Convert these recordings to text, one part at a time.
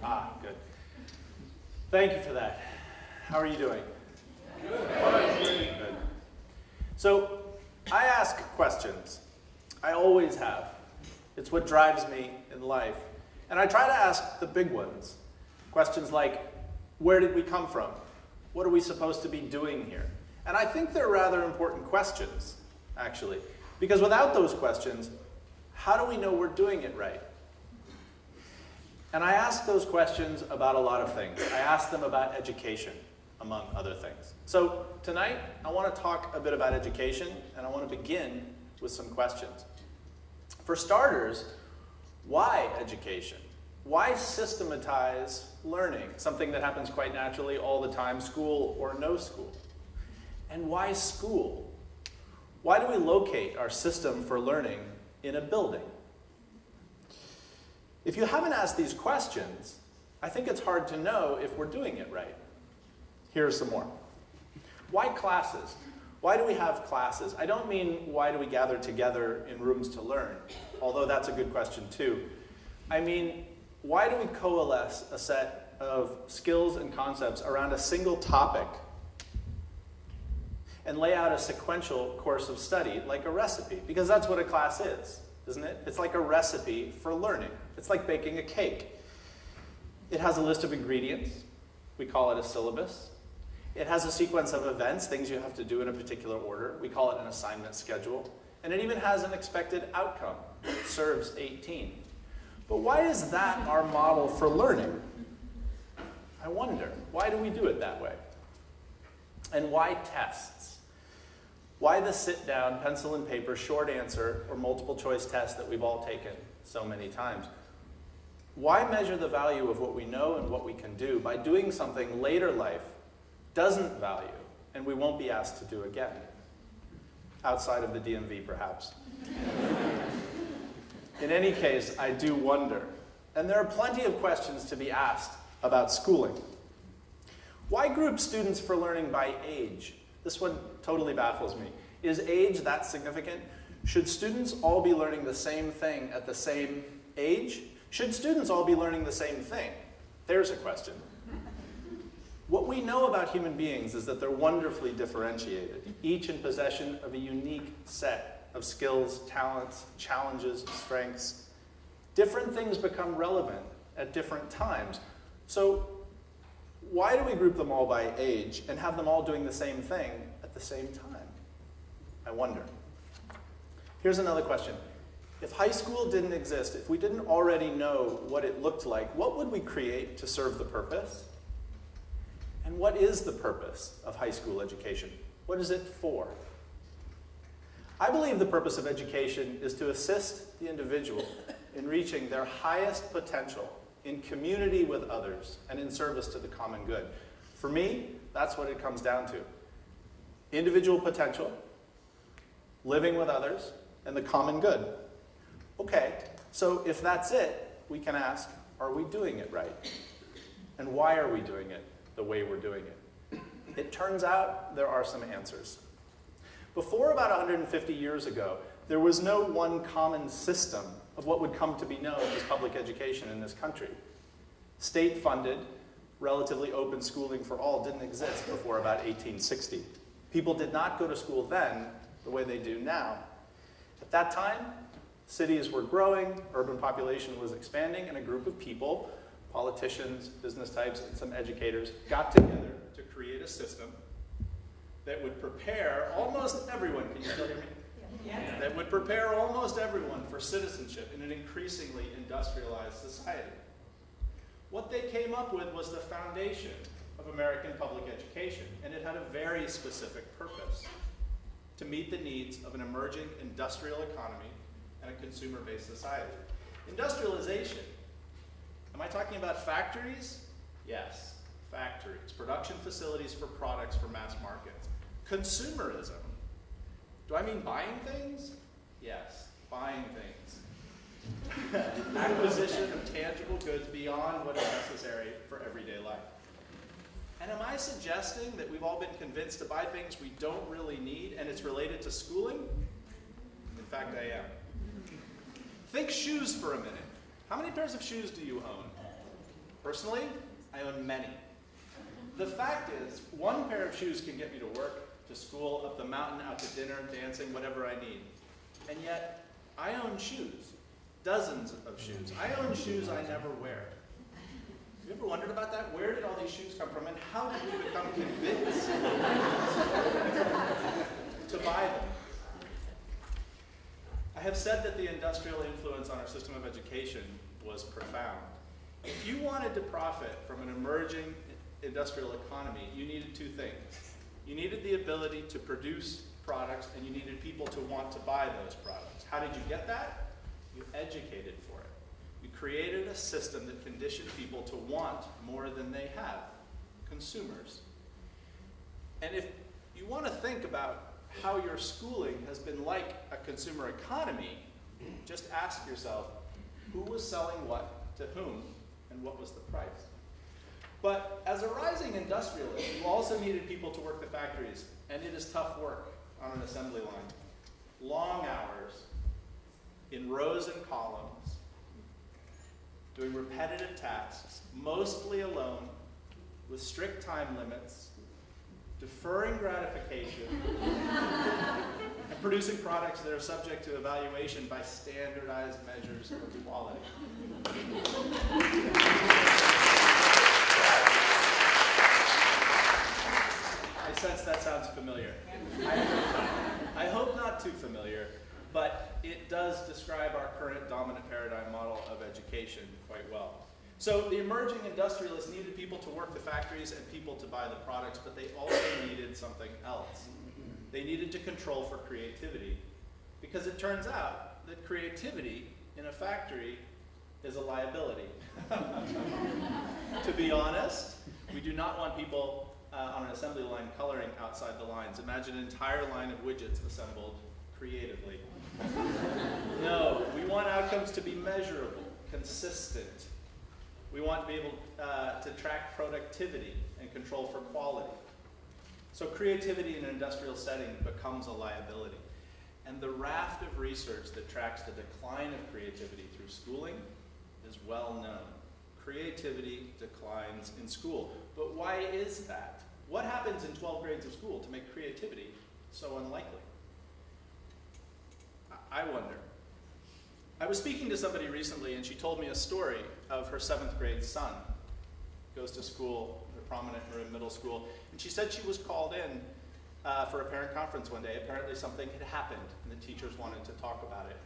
Good. Thank you for that. How are you doing? Good. So, I ask questions. I always have. It's what drives me in life. And I try to ask the big ones. Questions like, where did we come from? What are we supposed to be doing here? And I think they're rather important questions, actually. Because without those questions, how do we know we're doing it right? And I ask those questions about a lot of things. I ask them about education, among other things. So tonight, I want to talk a bit about education, and I want to begin with some questions. For starters, why education? Why systematize learning, something that happens quite naturally all the time, school or no school? And why school? Why do we locate our system for learning in a building? If you haven't asked these questions, I think it's hard to know if we're doing it right. Here are some more. Why classes? Why do we have classes? I don't mean why do we gather together in rooms to learn, although that's a good question too. I mean, why do we coalesce a set of skills and concepts around a single topic and lay out a sequential course of study like a recipe? Because that's what a class is, isn't it? It's like a recipe for learning. It's like baking a cake. It has a list of ingredients. We call it a syllabus. It has a sequence of events, things you have to do in a particular order. We call it an assignment schedule. And it even has an expected outcome. It serves 18. But why is that our model for learning? I wonder, why do we do it that way? And why tests? Why the sit-down, pencil and paper, short answer, or multiple choice test that we've all taken so many times? Why measure the value of what we know and what we can do by doing something later life doesn't value and we won't be asked to do again? Outside of the DMV, perhaps. In any case, I do wonder. And there are plenty of questions to be asked about schooling. Why group students for learning by age? This one totally baffles me. Is age that significant? Should students all be learning the same thing at the same age? Should students all be learning the same thing? There's a question. What we know about human beings is that they're wonderfully differentiated, each in possession of a unique set of skills, talents, challenges, strengths. Different things become relevant at different times. So why do we group them all by age and have them all doing the same thing at the same time? I wonder. Here's another question. If high school didn't exist, if we didn't already know what it looked like, what would we create to serve the purpose? And what is the purpose of high school education? What is it for? I believe the purpose of education is to assist the individual in reaching their highest potential in community with others and in service to the common good. For me, that's what it comes down to. Individual potential, living with others, and the common good. Okay, so if that's it, we can ask, are we doing it right? And why are we doing it the way we're doing it? It turns out there are some answers. Before about 150 years ago, there was no one common system of what would come to be known as public education in this country. State-funded, relatively open schooling for all didn't exist before about 1860. People did not go to school then the way they do now. At that time, cities were growing, urban population was expanding, and a group of people, politicians, business types, and some educators, got together to create a system that would prepare almost everyone, can you still hear me? Yeah. That would prepare almost everyone for citizenship in an increasingly industrialized society. What they came up with was the foundation of American public education, and it had a very specific purpose: to meet the needs of an emerging industrial economy and a consumer-based society. Industrialization. Am I talking about factories? Yes, factories. Production facilities for products for mass markets. Consumerism. Do I mean buying things? Yes, buying things. Acquisition of tangible goods beyond what is necessary for everyday life. And am I suggesting that we've all been convinced to buy things we don't really need and it's related to schooling? In fact, I am. Think shoes for a minute. How many pairs of shoes do you own? Personally, I own many. The fact is, one pair of shoes can get me to work, to school, up the mountain, out to dinner, dancing, whatever I need. And yet, I own shoes. Dozens of shoes. I own shoes I never wear. Have you ever wondered about that? Where did all these shoes come from, and how did we become convinced to buy them? I have said that the industrial influence on our system of education was profound. If you wanted to profit from an emerging industrial economy, you needed two things. You needed the ability to produce products, and you needed people to want to buy those products. How did you get that? You educated for it. You created a system that conditioned people to want more than they have, consumers. And if you want to think about how your schooling has been like a consumer economy, just ask yourself, who was selling what to whom, and what was the price? But as a rising industrialist, you also needed people to work the factories, and it is tough work on an assembly line. Long hours, in rows and columns, doing repetitive tasks, mostly alone, with strict time limits, deferring gratification, and producing products that are subject to evaluation by standardized measures of quality. I sense that sounds familiar. I hope not too familiar, but it does describe our current dominant paradigm model of education quite well. So the emerging industrialists needed people to work the factories and people to buy the products, but they also needed something else. They needed to control for creativity, because it turns out that creativity in a factory is a liability. To be honest, we do not want people on an assembly line coloring outside the lines. Imagine an entire line of widgets assembled creatively. No, we want outcomes to be measurable, consistent. We want to be able to track productivity and control for quality. So creativity in an industrial setting becomes a liability. And the raft of research that tracks the decline of creativity through schooling is well known. Creativity declines in school. But why is that? What happens in 12 grades of school to make creativity so unlikely? I wonder. I was speaking to somebody recently, and she told me a story of her 7th grade son. Goes to school, they're prominent in middle school, and she said she was called in for a parent conference one day. Apparently something had happened, and the teachers wanted to talk about it.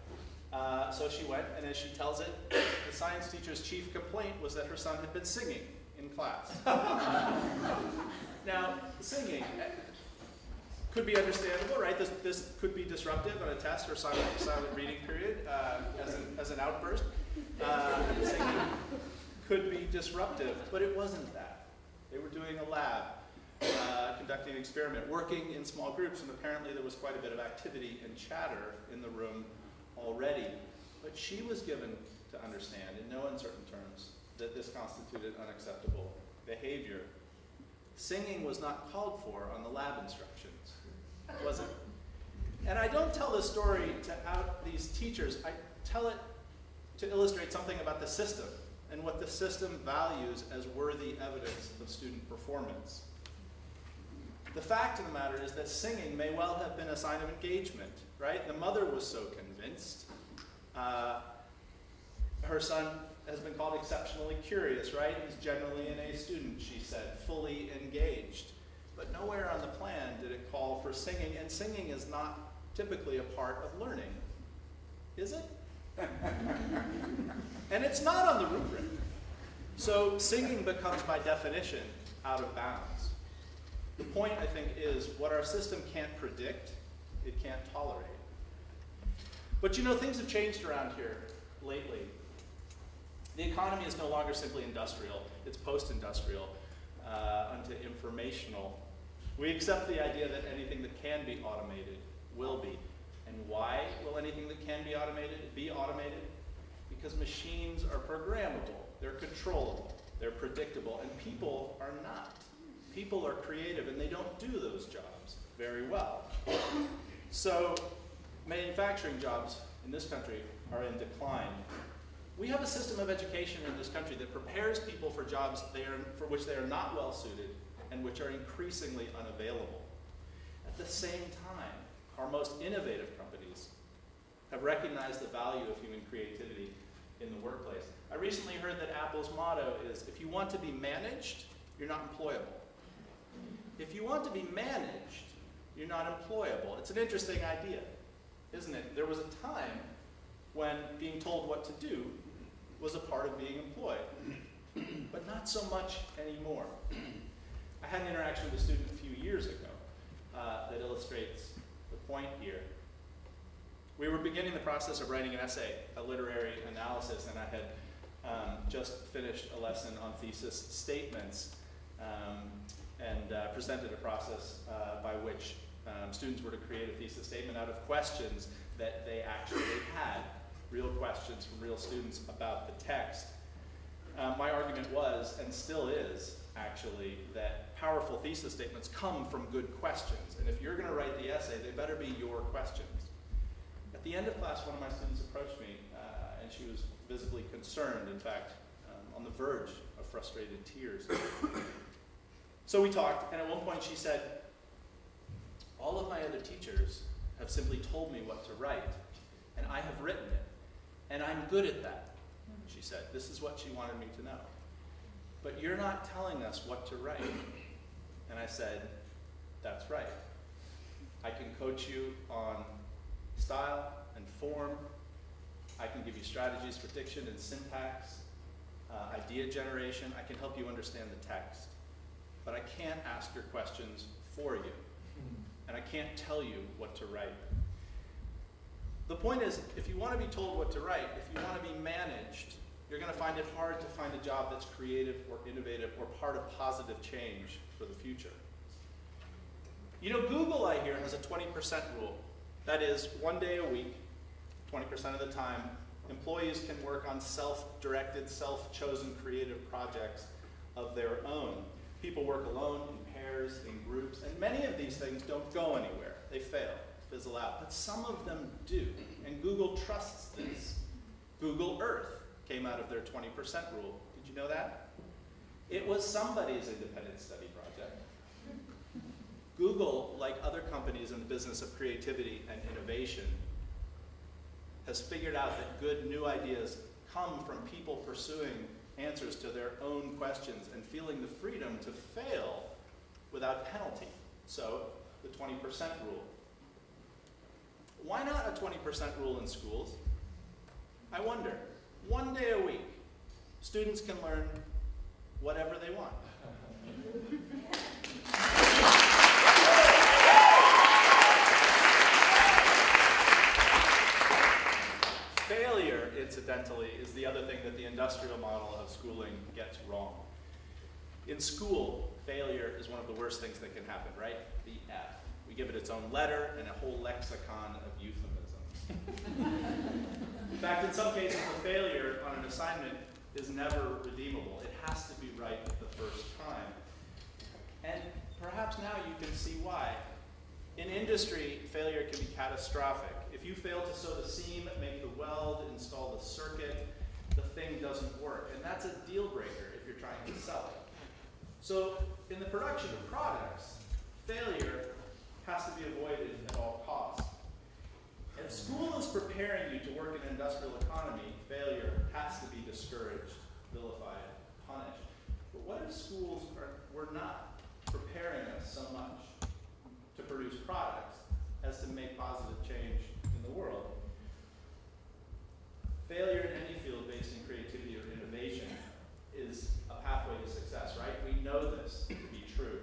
So she went, and as she tells it, the science teacher's chief complaint was that her son had been singing in class. Now, singing could be understandable, right? This could be disruptive on a test or silent reading period as an outburst. Singing could be disruptive, but it wasn't that. They were doing a lab, conducting an experiment, working in small groups, and apparently there was quite a bit of activity and chatter in the room already. But she was given to understand, in no uncertain terms, that this constituted unacceptable behavior. Singing was not called for on the lab instructions, was it? And I don't tell this story to out these teachers. I tell it to illustrate something about the system and what the system values as worthy evidence of student performance. The fact of the matter is that singing may well have been a sign of engagement, right? The mother was so convinced. Her son has been called exceptionally curious, right? He's generally an A student, she said, fully engaged. But nowhere on the plan did it call for singing, and singing is not typically a part of learning, is it? And it's not on the rubric. So singing becomes, by definition, out of bounds. The point, I think, is what our system can't predict, it can't tolerate. But you know, things have changed around here lately. The economy is no longer simply industrial, it's post-industrial, unto informational. We accept the idea that anything that can be automated will be. And why will anything that can be automated be automated? Because machines are programmable, they're controllable, they're predictable, and people are not. People are creative, and they don't do those jobs very well. So manufacturing jobs in this country are in decline. We have a system of education in this country that prepares people for jobs for which they are not well suited and which are increasingly unavailable. At the same time, our most innovative companies have recognized the value of human creativity in the workplace. I recently heard that Apple's motto is, if you want to be managed, you're not employable. If you want to be managed, you're not employable. It's an interesting idea, isn't it? There was a time when being told what to do was a part of being employed, but not so much anymore. I had an interaction with a student a few years ago that illustrates the point here. We were beginning the process of writing an essay, a literary analysis, and I had just finished a lesson on thesis statements and presented a process by which students were to create a thesis statement out of questions that they actually had, real questions from real students about the text. My argument was, and still is, actually, that powerful thesis statements come from good questions. And if you're going to write the essay, they better be your questions. At the end of class, one of my students approached me, and she was visibly concerned, in fact, on the verge of frustrated tears. So we talked, and at one point she said, all of my other teachers have simply told me what to write, and I have written it, and I'm good at that, she said. This is what she wanted me to know. But you're not telling us what to write. And I said, that's right. I can coach you on style and form. I can give you strategies for diction and syntax, idea generation. I can help you understand the text. But I can't ask your questions for you. And I can't tell you what to write. The point is, if you want to be told what to write, if you want to be managed, you're going to find it hard to find a job that's creative or innovative or part of positive change for the future. You know, Google, I hear, has a 20% rule. That is, one day a week, 20% of the time, employees can work on self-directed, self-chosen creative projects of their own. People work alone, in pairs, in groups, and many of these things don't go anywhere. They fail, fizzle out. But some of them do, and Google trusts this. Google Earth came out of their 20% rule. Did you know that? It was somebody's independent study project. Google, like other companies in the business of creativity and innovation, has figured out that good new ideas come from people pursuing answers to their own questions and feeling the freedom to fail without penalty. So, the 20% rule. Why not a 20% rule in schools? I wonder. One day a week, students can learn whatever they want. Failure, incidentally, is the other thing that the industrial model of schooling gets wrong. In school, failure is one of the worst things that can happen, right? The F. We give it its own letter and a whole lexicon of euphemisms. In fact, in some cases, a failure on an assignment is never redeemable. It has to be right the first time. And perhaps now you can see why. In industry, failure can be catastrophic. If you fail to sew the seam, make the weld, install the circuit, the thing doesn't work. And that's a deal breaker if you're trying to sell it. So in the production of products, failure has to be avoided at all costs. If school is preparing you to work in an industrial economy, failure has to be discouraged, vilified, punished. But what if schools were not preparing us so much to produce products as to make positive change in the world? Failure in any field based in creativity or innovation is a pathway to success, right? We know this to be true.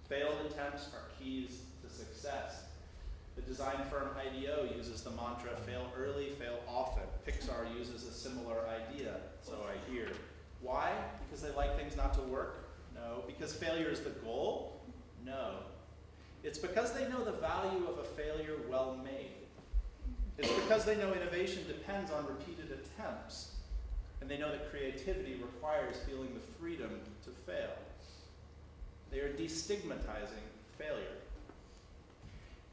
Failed attempts are keys to success. The design firm IDEO uses the mantra, fail early, fail often. Pixar uses a similar idea, so I hear. Why? Because they like things not to work? No. Because failure is the goal? No. It's because they know the value of a failure well made. It's because they know innovation depends on repeated attempts, and they know that creativity requires feeling the freedom to fail. They are destigmatizing failure.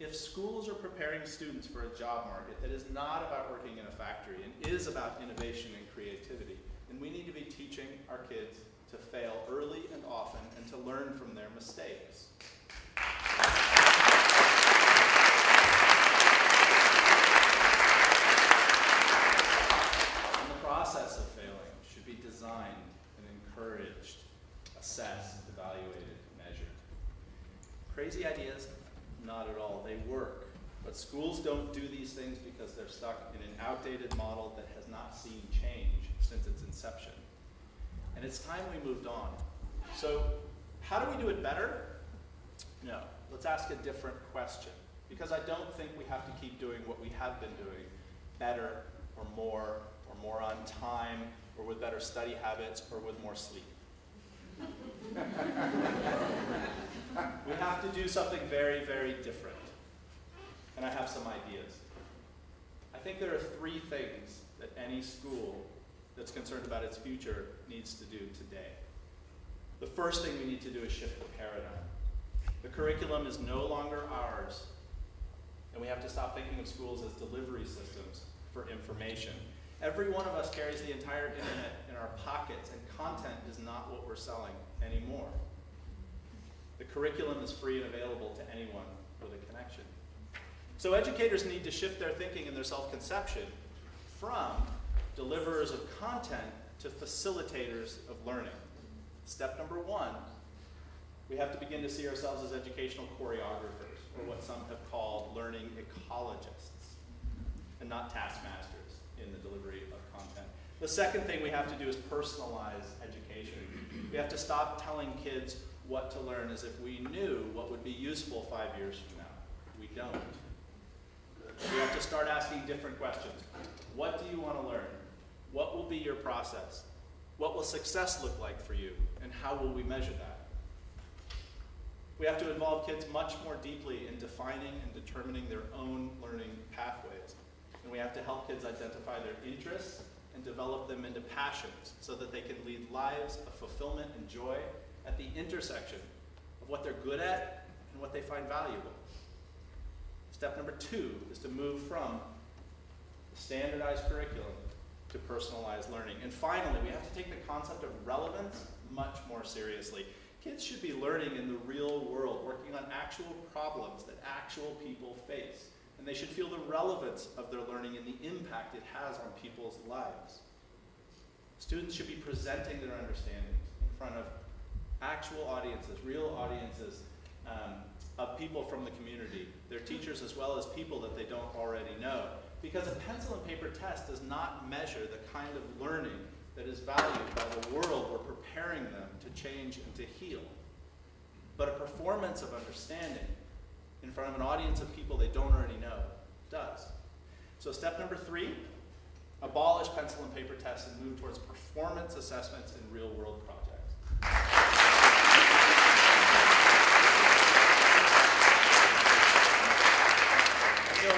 If schools are preparing students for a job market that is not about working in a factory and is about innovation and creativity, then we need to be teaching our kids to fail early and often and to learn from their mistakes. And the process of failing should be designed and encouraged, assessed, evaluated, measured. Crazy ideas? Not at all. They work. But schools don't do these things because they're stuck in an outdated model that has not seen change since its inception. And it's time we moved on. So how do we do it better? No. Let's ask a different question. Because I don't think we have to keep doing what we have been doing better or more on time, or with better study habits, or with more sleep. We have to do something very, very different. And I have some ideas. I think there are 3 things that any school that's concerned about its future needs to do today. The first thing we need to do is shift the paradigm. The curriculum is no longer ours, and we have to stop thinking of schools as delivery systems for information. Every one of us carries the entire internet in our pockets, and content is not what we're selling anymore. The curriculum is free and available to anyone with a connection. So educators need to shift their thinking and their self-conception from deliverers of content to facilitators of learning. Step number 1, we have to begin to see ourselves as educational choreographers, or what some have called learning ecologists, and not taskmasters in the delivery of content. The second thing we have to do is personalize education. We have to stop telling kids what to learn as if we knew what would be useful 5 years from now. We don't. We have to start asking different questions. What do you want to learn? What will be your process? What will success look like for you? And how will we measure that? We have to involve kids much more deeply in defining and determining their own learning pathways. And we have to help kids identify their interests and develop them into passions so that they can lead lives of fulfillment and joy at the intersection of what they're good at and what they find valuable. Step number 2 is to move from standardized curriculum to personalized learning. And finally, we have to take the concept of relevance much more seriously. Kids should be learning in the real world, working on actual problems that actual people face. And they should feel the relevance of their learning and the impact it has on people's lives. Students should be presenting their understandings in front of actual audiences, real audiences of people from the community, their teachers as well as people that they don't already know. Because a pencil and paper test does not measure the kind of learning that is valued by the world we're preparing them to change and to heal. But a performance of understanding in front of an audience of people they don't already know does. So step number 3, abolish pencil and paper tests and move towards performance assessments in real world projects. So,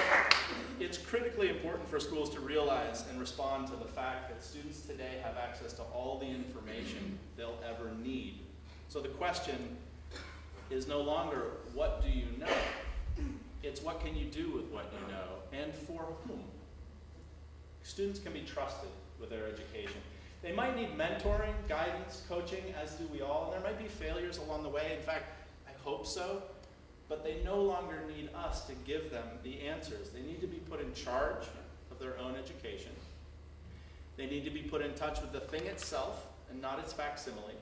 it's critically important for schools to realize and respond to the fact that students today have access to all the information they'll ever need. So the question is no longer, what do you know? It's what can you do with what you know, and for whom? Students can be trusted with their education. They might need mentoring, guidance, coaching, as do we all, and there might be failures along the way. In fact, I hope so. But they no longer need us to give them the answers. They need to be put in charge of their own education. They need to be put in touch with the thing itself and not its facsimile.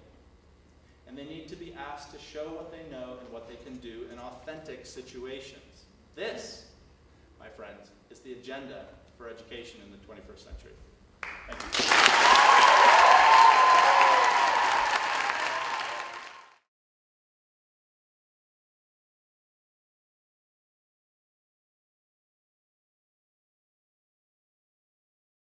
And they need to be asked to show what they know and what they can do in authentic situations. This, my friends, is the agenda for education in the 21st century.